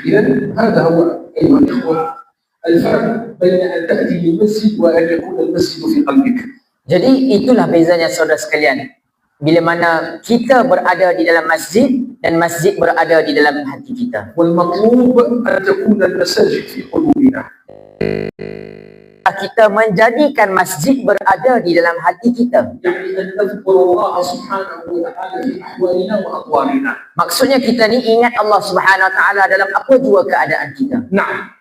إذن هذا هو أيها الإخوة الفرق بين أن تأتي للمسجد وأن يكون المسجد في قلبك. Jadi itulah bezanya saudara sekalian. Bila mana kita berada di dalam masjid dan masjid berada di dalam hati kita. والمطلوب أن تكون المساجد في قلوبنا. Kita menjadikan masjid berada di dalam hati kita. يعني أن نذكر الله سبحانه وتعالى في أحوالنا وأطوارنا. Maksudnya kita ni ingat Allah Subhanahu wa taala dalam apa jua keadaan kita. نعم.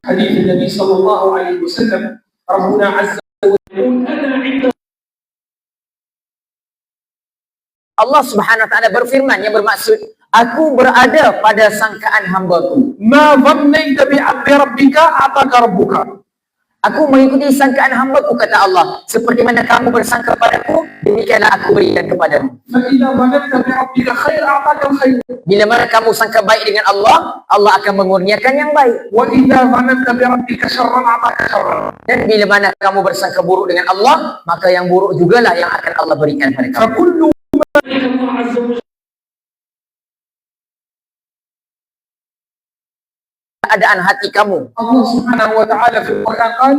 حديث النبي صلى الله عليه وسلم ربنا عز وجل أنا عند Allah Subhanahu wa taala berfirman yang bermaksud aku berada pada sangkaan hamba-Ku. ما ظنيت بعبد ربك أعطاك ربك. Aku mengikuti sangkaan hamba-Ku, kata Allah. Seperti mana kamu bersangka padaku, demikianlah aku berikan kepadamu. فإذا ظننت بربك خير أعطاك الخير. Bila mana kamu sangka baik dengan Allah, Allah akan mengurniakan yang baik. وإذا ظننت بربك شرا أعطاك شرا. Dan bila mana kamu bersangka buruk dengan Allah, maka yang buruk jugalah yang akan Allah berikan pada kamu. فكل ما الله عز وجل Keadaan hati kamu. Allah Subhanahu wa taala في القرآن قال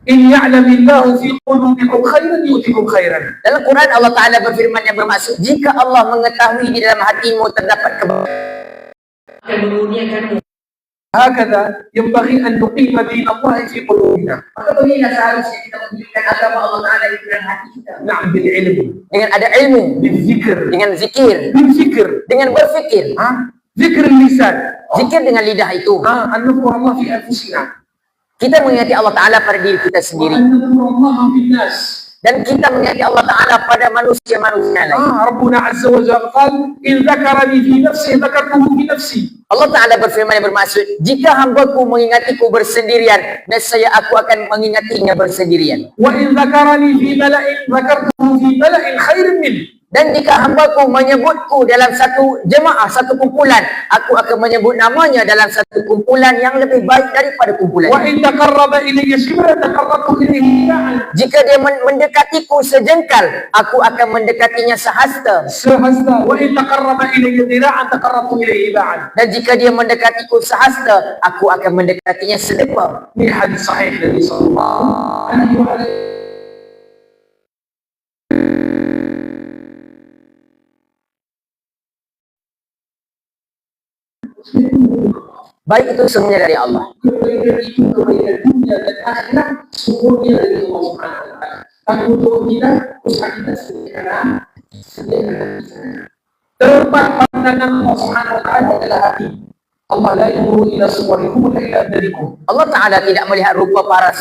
إن يعلم الله في قلوبكم خيرا يؤتكم خيرا. Dalam Quran Allah Ta'ala berfirman yang bermaksud, jika Allah mengetahui di dalam hatimu terdapat kebaikan, akan mengurniakanmu. هكذا ينبغي أن نقيم دين الله في قلوبنا. Maka beginilah seharusnya kita mendirikan agama Allah Ta'ala di dalam hati kita. نعم بالعلم. Dengan ada ilmu, بالذكر. dengan zikir, بالفكر. dengan berfikir. ذكر اللسان. Zikir dengan lidah itu. أن نذكر الله في أنفسنا. Kita mengingati Allah Ta'ala pada diri kita sendiri. وأن نذكر الله في الناس. Dan kita mengingati Allah Ta'ala pada manusia-manusia lain. ربنا عز وجل قال إن ذكرني في نفسي ذكرته في نفسي. Allah Ta'ala berfirman yang bermaksud, jika hamba-Ku mengingatiku bersendirian, nescaya aku akan mengingatinya bersendirian. وإن ذكرني في ملأ ذكرته في ملأ خير منه. Dan jika hamba-Ku menyebutku dalam satu jemaah, satu kumpulan, aku akan menyebut namanya dalam satu kumpulan yang lebih baik daripada kumpulan. وإن تقرب إلي شبرا تقربت إليه باعا. Jika dia mendekatiku sejengkal, aku akan mendekatinya sehasta. سهستا. وإن تقرب إلي ذراعا تقربت إليه باعا. Dan jika dia mendekatiku sehasta, aku akan mendekatinya sedepa. في حديث صحيح النبي صلى الله عليه وسلم. Baik itu semuanya dari Allah. Kebaikan itu kebaikan dunia dan akhirat semuanya dari Allah Subhanahu wa taala. Tapi untuk kita, usaha kita sediakan tempat pandangan Allah Subhanahu wa taala adalah hati. Allah la yanzuru ila suwarikum wa ila abdanikum. Allah Ta'ala tidak melihat rupa paras,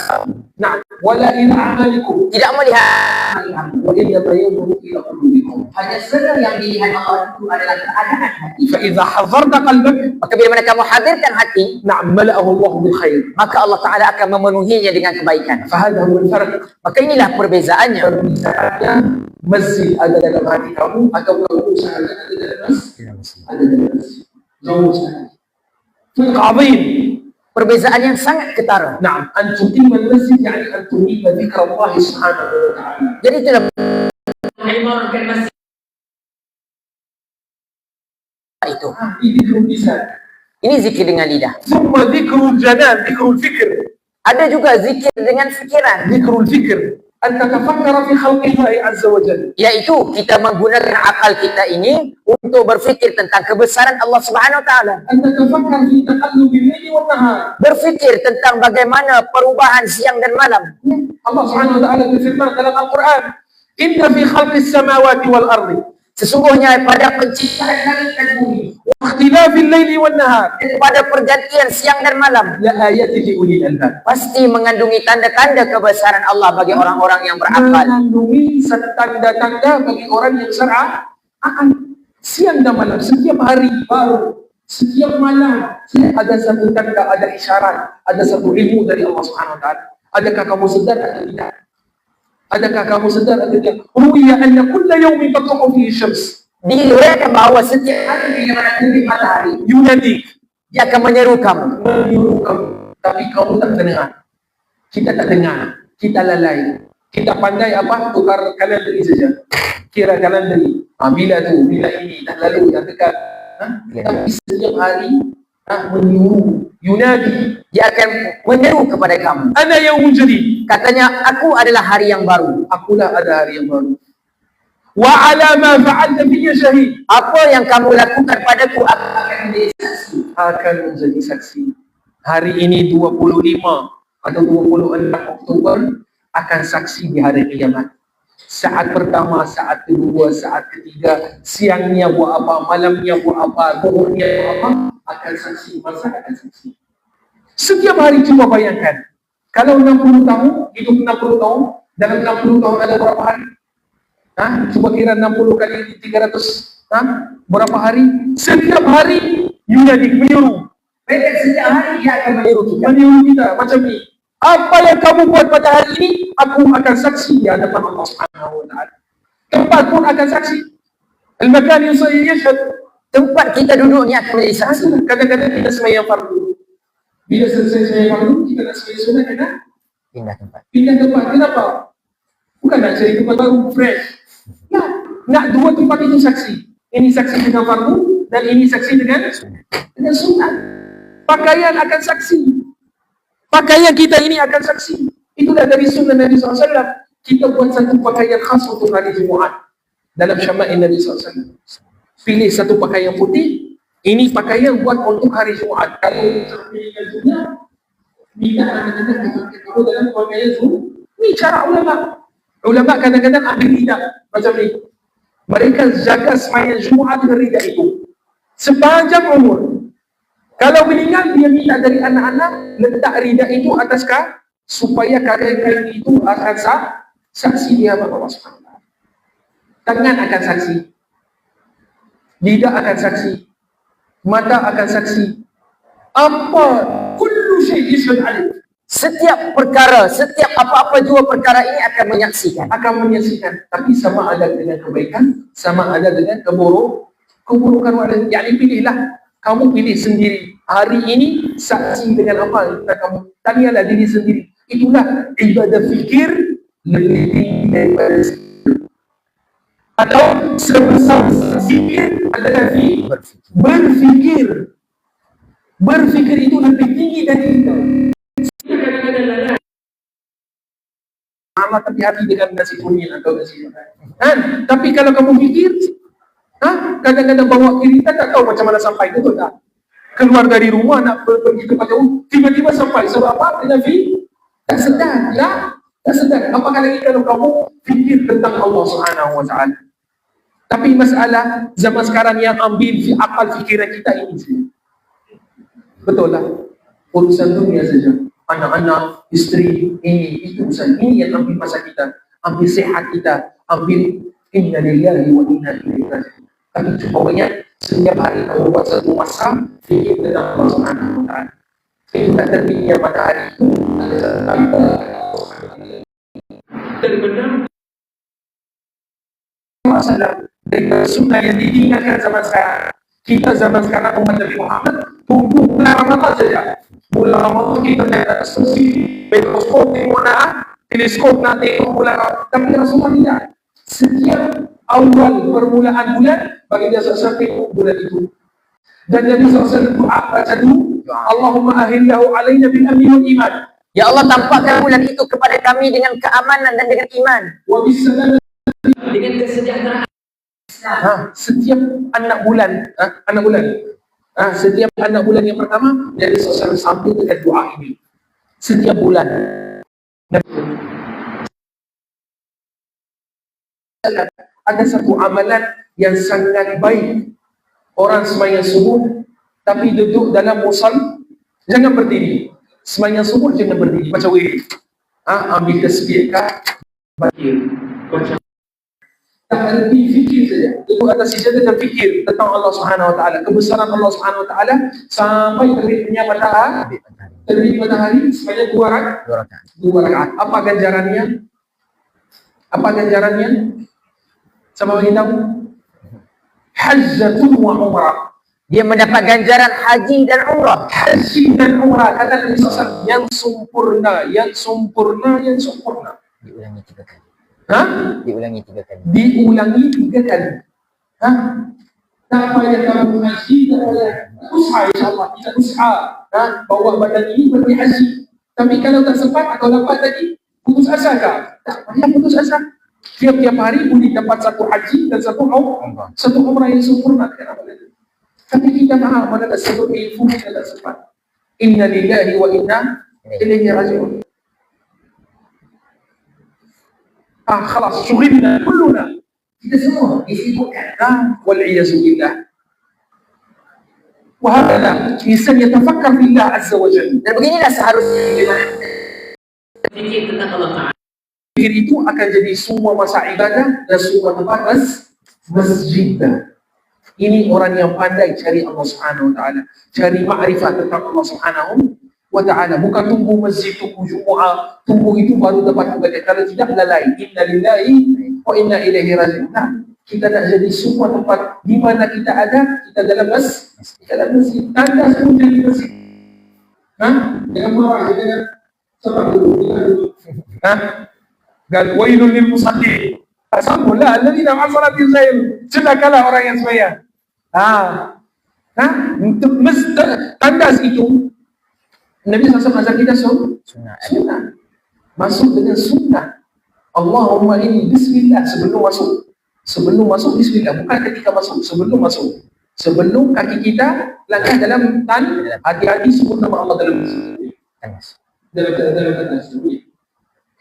Na'am, wala ila a'malikum. tidak melihat. Wa illa yanzuru ila qulubikum. Hanya saja yang dilihat Allah itu adalah keadaan hati. Fa idza hadarta qalbak, Maka bila mana kamu hadirkan hati, na'am mala'ahu Allah bil khair. maka Allah Ta'ala akan memenuhinya dengan kebaikan. Fa hadha huwa al-farq. Maka inilah perbezaannya. Perbezaannya masjid ada dalam hati kamu atau kamu usaha ada dalam masjid. Ada dalam masjid. Jauh sekali. فرق عظيم. Perbezaan yang sangat ketara. نعم أن تقيم المسجد يعني أن تقيم ذكر الله سبحانه وتعالى. Jadi itulah mengimarkan masjid itu. Ini ذكر اللسان. Ini zikir dengan lidah. ثم ذكر الجنان ذكر الفكر. Ada juga zikir dengan fikiran. ذكر الفكر أن تتفكر في خلق الله عز وجل. Yaitu kita menggunakan akal kita ini untuk berfikir tentang kebesaran Allah Subhanahu wa taala. أن تتفكر في تقلب الليل والنهار. Berfikir tentang bagaimana perubahan siang dan malam. Allah Subhanahu wa taala berfirman dalam Al-Qur'an, "Inna fi khalqis samawati wal ardi Sesungguhnya pada penciptaan langit dan bumi, wa ikhtilafil laili wan nahar dan pada pergantian siang dan malam, la ayatin li ulil albab." pasti mengandungi tanda-tanda kebesaran Allah bagi orang-orang yang berakal. Mengandungi tanda-tanda bagi orang yang syar'a akan siang dan malam, setiap hari baru, setiap malam ada satu tanda, ada isyarat, ada satu ilmu dari Allah Subhanahu wa taala. Adakah kamu sedar atau tidak? Adakah kamu sedar atau tidak? Ruwiya anna kulla yawmin tatlu'u fihi syams. Diriwayatkan bahwa setiap hari bila mana terbit matahari, Yunadik, dia akan menyeru kamu. menyuruh kamu, tapi kamu tak dengar. Kita tak dengar, kita lalai. Kita pandai apa? Tukar kalender saja. Kira kalender. Bila ini dah lalu yang dekat. Tapi setiap hari menyuruh, yunadi, Dia akan menyeru kepada kamu. ana yaumun jadid. Katanya, aku adalah hari yang baru. Akulah ada hari yang baru. Wa ala ma fa'alta fiyya syahid. Apa yang kamu lakukan padaku akan menjadi saksi. Akan menjadi saksi. Hari ini 25 atau 26 Oktober akan saksi di hari kiamat. Saat pertama, saat kedua, saat ketiga, siangnya buat apa, malamnya buat apa, zuhurnya buat apa, akan saksi, masa akan saksi. Setiap hari cuba bayangkan, kalau 60 tahun, hidup 60 tahun, dalam 60 tahun ada berapa hari? Cuba kira 60 kali 300, berapa hari? Setiap hari yunadi, menyuruh. Setiap hari dia akan menyeru kita. Menyuruh kita macam ni. Apa yang kamu buat pada hari ini, aku akan saksi di hadapan Allah Subhanahu wa taala. Tempat pun akan saksi. Al-makan yashhad. Tempat kita duduk ni akan menjadi saksi. Kadang-kadang kita sembahyang fardu. Bila selesai sembahyang fardu, kita nak sembahyang sunat, kena Pindah tempat. pindah tempat. Kenapa? Bukan nak cari tempat baru, fresh. Nak dua tempat itu saksi. Ini saksi dengan fardu dan ini saksi dengan sunat. Pakaian akan saksi. Pakaian kita ini akan saksi. Itulah dari sunnah Nabi SAW. Kita buat satu pakaian khas untuk hari Jumaat. Dalam syama'il Nabi SAW. Pilih satu pakaian putih. Ini pakaian buat untuk hari Jumaat. Kalau pilihkan sunnah, kita akan kamu dalam pakaian sunnah. Ini cara ulama. Ulama kadang-kadang ambil ridak. Macam ni. Mereka jaga sembahyang Jumaat dengan ridak itu. Sepanjang umur. Kalau meninggal, dia minta dari anak-anak letak ridak itu atas supaya kain-kain itu akan saksi dia hadapan Allah Subhanahu wa taala. Tangan akan saksi. Lidah akan saksi. Mata akan saksi. Apa? Kullu syai'in alim. Setiap perkara, setiap apa-apa jua perkara ini akan menyaksikan. Akan menyaksikan. Tapi sama ada dengan kebaikan, sama ada dengan keburukan. Yang pilihlah. Kamu pilih sendiri. Hari ini saksi dengan apa yang kamu tanyalah diri sendiri. Itulah ibadah fikir lebih tinggi daripada zikir. Atau sebesar zikir adalah berfikir. Berfikir itu lebih tinggi dari itu. Kadang-kadang Allah tapi hati dengan nasi kuning atau nasi kan? Tapi kalau kamu fikir, kadang-kadang bawa kereta tak tahu macam mana sampai, betul tak? Keluar dari rumah nak pergi ke Patau, tiba-tiba sampai. Sebab apa? Tak sedar. Tak sedar. Apakah lagi kalau kamu fikir tentang Allah Subhanahu wa taala? Tapi masalah zaman sekarang yang ambil akal fikiran kita ini saja. Betul lah. Urusan dunia saja. Anak-anak, isteri, ini, itu urusan. Ini yang ambil masa kita. Ambil sehat kita. Ambil inna lillahi wa inna ilaihi raji'un. Tapi cukupnya setiap hari kamu buat satu masa fikir tentang Allah Subhanahu wa taala. Ketika terbitnya matahari itu terbenam masalah dari sunnah yang ditinggalkan zaman sekarang. Kita zaman sekarang umat Nabi Muhammad tunggu bulan Ramadan saja. Bulan Ramadan kita ada asumsi mikroskop tengok teleskop nak tengok bulan Ramadan. Tapi Rasulullah tidak. Setiap awal permulaan bulan bagi dia sampai bulan itu. Dan Nabi SAW doa baca dulu, Allahumma ahillahu alaina bil amni wal iman. Ya Allah, tampakkan bulan itu kepada kami dengan keamanan dan dengan iman. Wa bisalam, Dengan kesejahteraan. setiap anak bulan, setiap anak bulan yang pertama Nabi SAW sampai dengan doa ini. Setiap bulan. Ada satu amalan yang sangat baik. Orang sembahyang subuh tapi duduk dalam musal, jangan berdiri. Sembahyang subuh jangan berdiri, baca wirid. Ambil tasbih kah, baca. Tak berhenti fikir saja. Duduk atas sejadah dan fikir tentang Allah Subhanahu wa taala, kebesaran Allah Subhanahu wa taala sampai terbitnya matahari. Terbit matahari sebanyak 2 rakaat. Apa ganjarannya? Sama bagi tahu? Hajjatun wa umrah. Dia mendapat ganjaran haji dan umrah. Haji dan umrah, kata Nabi SAW, yang sempurna. Diulangi 3 kali. Ha? Diulangi 3 kali. Diulangi 3 kali. Ha? Tak payah kamu haji, tak payah usaha, insyaAllah kita usaha, bawa badan ini pergi haji. Tapi kalau tak sempat atau dapat tadi, putus asa kah? Tak payah putus asa. Tiap-tiap hari boleh dapat 1 haji dan 1 umrah yang sempurna. Tapi kita faham mana tak sebut ilmu kita tak sempat. Inna lillahi wa inna ilaihi raji'un. Khalas, syughilna kulluna. Kita semua disibukkan. Wal'iyazu billah. Wahakala insan yatafakkar billah azza wa jalla. Dan beginilah seharusnya Fikir tentang Allah Ta'ala. Fikir itu akan jadi semua masa ibadah dan semua tempat masjid. Ini orang yang pandai cari Allah Subhanahu wa taala, cari makrifat tentang Allah Subhanahu wa taala. Bukan tunggu masjid, tunggu Jumaat, tunggu itu baru dapat ibadah. Kalau tidak lalai. Inna lillahi wa inna ilaihi raji'un. Kita nak jadi semua tempat di mana kita ada, kita dalam masjid. Tanda pun jadi masjid. Jangan marah, jangan sabar dulu. Gal wailul lil musallin. Asamullah alladhina ma'asalatil zail. Celakalah orang yang sembahyang. Untuk tandas itu Nabi SAW ajar kita sunnah. Masuk dengan sunnah. Allahumma inni bismillah sebelum masuk bismillah, bukan ketika masuk, sebelum masuk. Sebelum kaki kita langkah dalam hati-hati sebut nama Allah dalam tandas.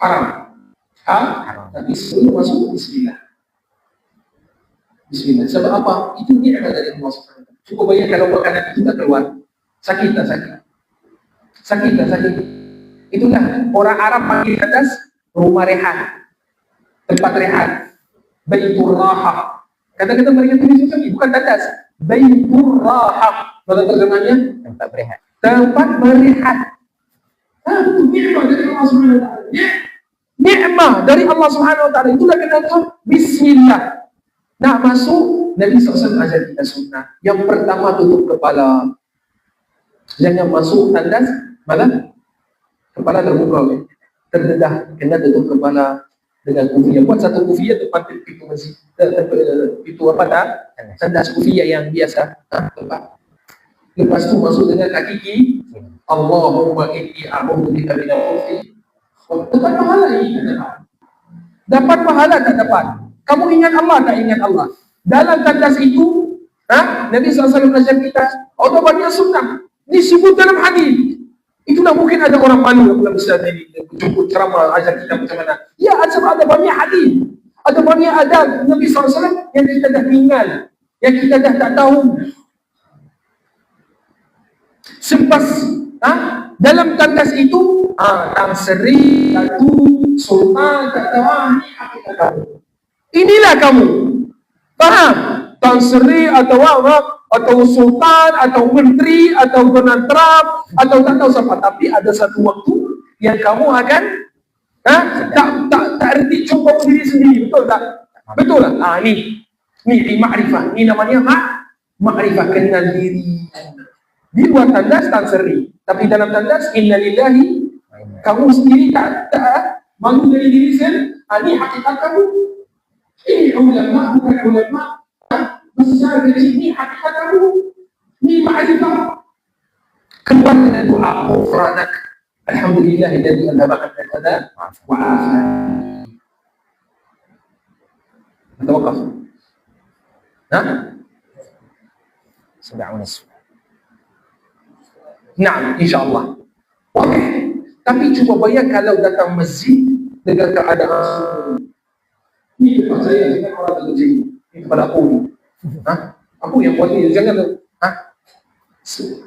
Haram. Tapi sebelum masuk bismillah. Bismillah. Sebab apa? Itu nikmat dari Allah SWT. Cuba bayangkan kalau makanan itu tak keluar. Sakit. Itulah orang Arab panggil tandas rumah rehat. Tempat rehat. Baitur raha. Kata-kata mereka tulis macam ni, bukan tandas. Baitur raha. Mana terjemahnya? tempat berehat. Tempat berehat. Itu nikmat dari Allah SWT. Nikmat dari Allah Subhanahu wa taala. Itulah kenapa bismillah. Nak masuk, Nabi SAW ajar kita sunnah. Yang pertama tutup kepala. Jangan masuk tandas malah kepala terbuka, terdedah. Kena tutup kepala dengan kufiah. Buat satu kufiah tempat pintu masjid, pintu tandas kufiah yang biasa. Lepas tu masuk dengan kaki kiri. Allahumma inni a'udzu bika minal khubuthi. Dapat pahala ini dapat pahala tak dapat? Kamu ingat Allah tak ingat Allah? Dalam tandas itu, Nabi SAW ajar kita, Allah banyak sunnah disebut dalam hadis. Itulah mungkin ada orang malu dalam Islam ini jemput ceramah ajar kita macam mana. Ya, ada banyak hadis, ada banyak adab Nabi SAW yang kita dah tinggal, yang kita dah tak tahu. Sempas dalam tandas itu, Tang Seri, Datu, Sultan, tak tahu ni hakikat kamu. Inilah kamu. Faham? Tang Seri atau Sultan atau Menteri atau Donald Trump atau tak tahu siapa. Tapi ada satu waktu yang kamu akan tak erti cuba diri sendiri. Betul tak? Betul lah. Ni makrifah. Ni namanya makrifah, kenal diri. Di luar tandas Tang Seri. Tapi dalam tandas inna lillahi, kamu sendiri tak malu dari diri sendiri. Ini hakikat kamu. Ini ulama, bukan ulama. Besar kecil, ini hakikat kamu. Ini ma'rifah. Keluar dengan doa ghufranak. Alhamdulillah alladzi anzala al-qada wa afani. Tawakal. Sudah unis. Nah, insyaAllah. Okey. Tapi cuba bayang kalau datang masjid dengan keadaan ini tempat saya, jangan orang terkejut. Ini tempat aku ni. Aku yang buat ni, jangan.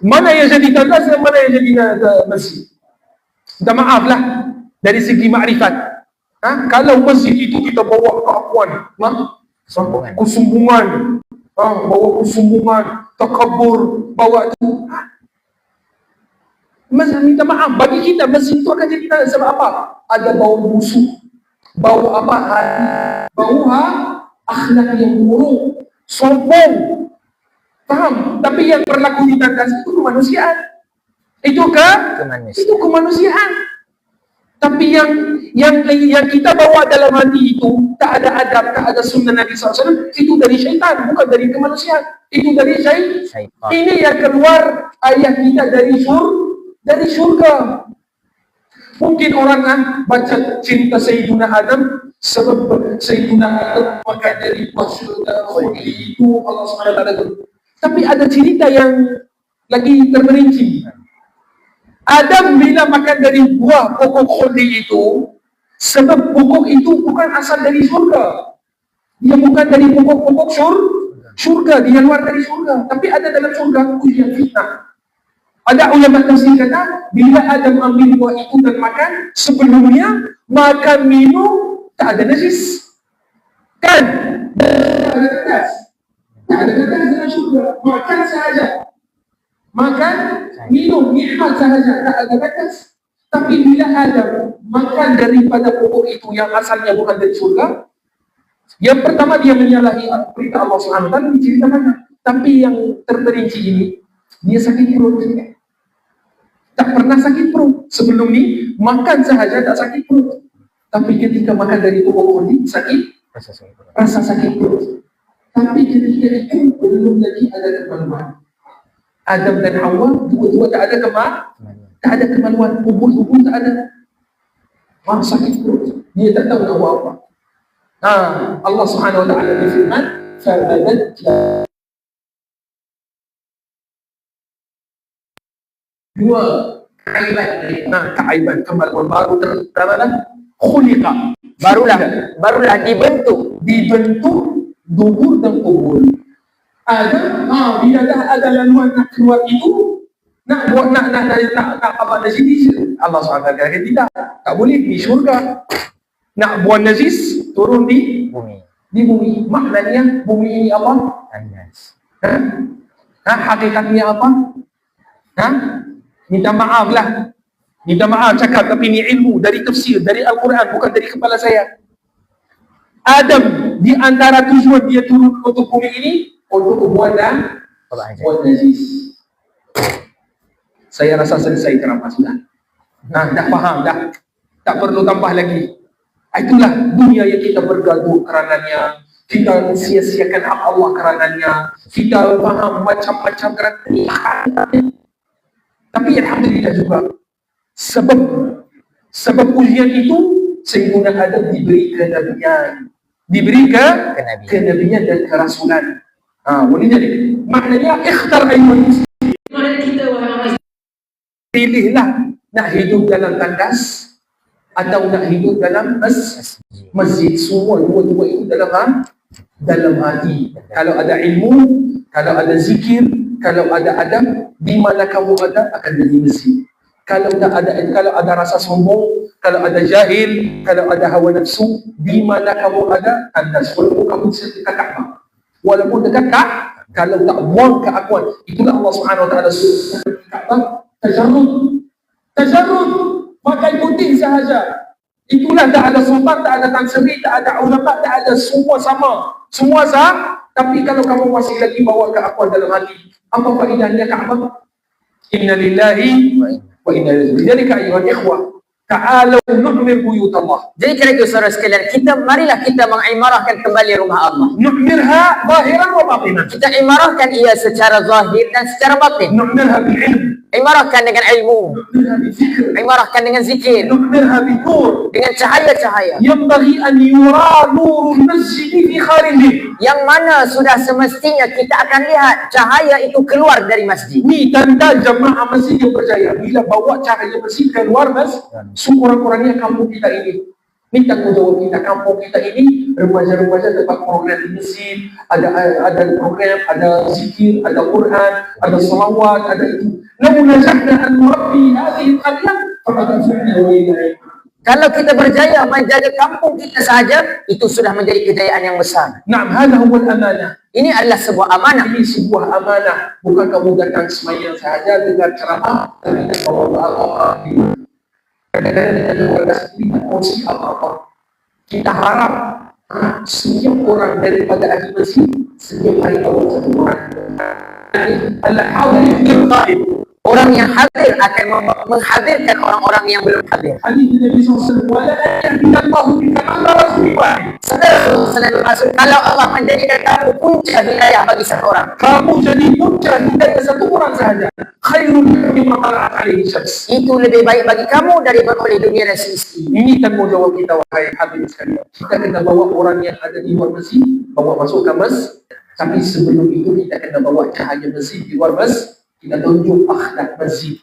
Mana yang jadi tandas dan mana yang jadi masjid? Minta maaf lah dari segi makrifat. Kalau masjid itu kita bawa keakuan, kesombongan, bawa kesombongan, takabur, bawa itu. Minta maaf, bagi kita masjid itu akan jadi tandas sebab apa? Ada bau busuk, bau apa? Bau akhlak yang buruk, sombong. Faham? Tapi yang berlaku di tandas itu kemanusiaan. Itu kemanusiaan. Tapi yang kita bawa dalam hati itu tak ada adab, tak ada sunnah Nabi SAW, itu dari syaitan, bukan dari kemanusiaan. Itu dari syaitan. Ini yang keluar ayah kita dari surga. Mungkin orang baca cerita Sayyidina Adam, sebab Sayyidina Adam makan dari buah surga, itu Allah SWT. Tapi ada cerita yang lagi terperinci. Adam bila makan dari buah pokok khuldi itu, sebab pokok itu bukan asal dari surga. Dia bukan dari pokok-pokok surga, dia luar dari surga. Tapi ada dalam surga ujian fitnah. Ada ulama tafsir kata, bila Adam ambil buah itu dan makan, sebelumnya makan minum tak ada najis. Kan? Tak ada tegas. Tak ada tegas dalam surga. Makan sahaja. Makan, minum, nikmat sahaja, tak ada batas. Tapi bila Adam makan daripada pokok itu yang asalnya bukan dari surga, yang pertama dia menyalahi perintah Allah SWT, diceritakan. Tapi yang terperinci ini, dia sakit perut. Tak pernah sakit perut. Sebelum ni, makan sahaja tak sakit perut. Tapi ketika makan dari pokok ini, rasa sakit perut. Tapi ketika itu, belum lagi ada kemaluan. Adam dan Hawa, dua-dua tak ada kemaluan, hubung tak ada. Sakit perut. Dia tak tahu nak buat apa. Allah Subhanahu wa taala berfirman, "Fabadat dua keaiban kemaluan baru terdapat khuliqa. Barulah dibentuk dubur dan kubur. Adam, bila dah ada laluan nak keluar itu, nak apa najis, Allah SWT kata tidak, tak boleh di syurga. Nak buang najis, turun di bumi. Maknanya bumi ini apa? Hakikatnya apa? Minta maaf lah. Minta maaf cakap, tapi ini ilmu dari tafsir, dari Al-Quran, bukan dari kepala saya. Adam, di antara tujuan dia turun untuk bumi ini, untuk buat najis. Saya rasa selesai ceramah sudah. Dah faham dah. Tak perlu tambah lagi. Itulah dunia yang kita bergaduh karenanya. Kita sia-siakan hak Allah karenanya. Kita faham macam-macam karenanya. Tapi alhamdulillah juga. Sebab ujian itu, Sayyidina Adam diberi kenabian. Diberi kenabian dan kerasulan. Maknanya ikhtar ayyuhal muslimin. Maknanya kita wahai pilihlah nak hidup dalam tandas atau nak hidup dalam masjid. Semua dua-dua itu dalam hati. Kalau ada ilmu, kalau ada zikir, kalau ada adab, di mana kamu ada akan jadi masjid. Kalau ada rasa sombong, kalau ada jahil, kalau ada hawa nafsu, di mana kamu ada tandas. Walaupun kamu dekat Kaabah, walaupun dekat kalau tak buang keakuan, itulah Allah Subhanahu wa taala suruh Kaabah tajarrud, pakai putih sahaja. Itulah tak ada sultan, tak ada tan sri, tak ada ulama, tak ada, semua sama. Semua sah, tapi kalau kamu masih lagi bawa keakuan dalam hati, apa faedahnya Kaabah? Inna lillahi wa inna ilaihi raji'un. Jadi ayuhal ikhwah, ta'alu nu'mir buyut Allah. Jadi kerana itu saudara sekalian, marilah kita mengimarahkan kembali rumah Allah. Nu'mirha zahiran wa batinan. Kita imarahkan ia secara zahir dan secara batin. Nu'mirha bil ilm. Imarahkan dengan ilmu. Imarahkan dengan zikir. Nu'mirha bil nur. Dengan cahaya-cahaya. Yanbaghi an yura nurul masjid fi kharijih. Yang mana sudah semestinya kita akan lihat cahaya itu keluar dari masjid. Ni tanda jemaah masjid yang berjaya. Bila bawa cahaya masjid keluar sekurang-kurangnya kampung kita ini. Ini tanggungjawab kita. Kampung kita ini, remaja-remaja dapat program di masjid, ada program, ada zikir, ada Quran, ada salawat, ada itu. Lau najahna an nurabbi hadhihi al-qaryah faqad anfa'na wa ilahi. Kalau kita berjaya menjaga kampung kita saja, itu sudah menjadi kejayaan yang besar. Na'am, hadha huwa al-amanah. Ini adalah sebuah amanah. Ini sebuah amanah. Bukan kamu datang semayang sahaja dengan ceramah, tapi Allah. Kita harap setiap orang daripada ahli masjid setiap hari awal satu orang. Al-hadir bil-qaib, Orang yang hadir akan menghadirkan orang-orang yang belum hadir. Hadis Nabi SAW, wala yahdillahu bika ala rasulin wahid. Saudara maksud kalau Allah menjadikan kamu punca hidayah bagi satu orang, Kamu jadi punca hidayah satu orang sahaja. Khairun mimma tala'at alaihi syams. itu lebih baik bagi kamu daripada oleh dunia dan seisi. Ini tanggungjawab kita, wahai hadirin sekalian. Kita kena bawa orang yang ada di luar masjid, bawa masuk ke masjid. Tapi sebelum itu kita kena bawa cahaya masjid di luar masjid. Kita tunjuk akhlak masjid.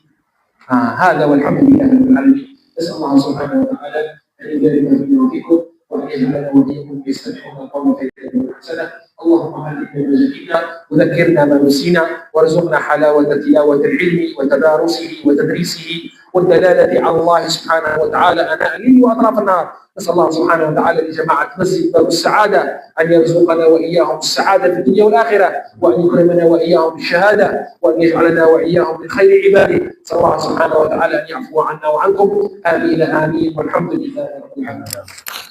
هذا والحمد لله رب العالمين. نسأل الله سبحانه وتعالى أن يجعلنا من يوفقكم وأن يجعلنا وإياكم يستمعون القول فيتبعون أحسنه. اللهم علمنا ما جهلنا وذكرنا ما نسينا وارزقنا حلاوة تلاوة العلم وتدارسه وتدريسه والدلالة على الله سبحانه وتعالى أناء الليل وأطراف النهار. نسأل الله سبحانه وتعالى لجماعة مسجد باب السعادة أن يرزقنا وإياهم السعادة في الدنيا والآخرة وأن يكرمنا وإياهم بالشهادة وأن يجعلنا وإياهم من خير عباده. نسأل الله سبحانه وتعالى أن يعفو عنا وعنكم. آمين آمين والحمد لله رب العالمين.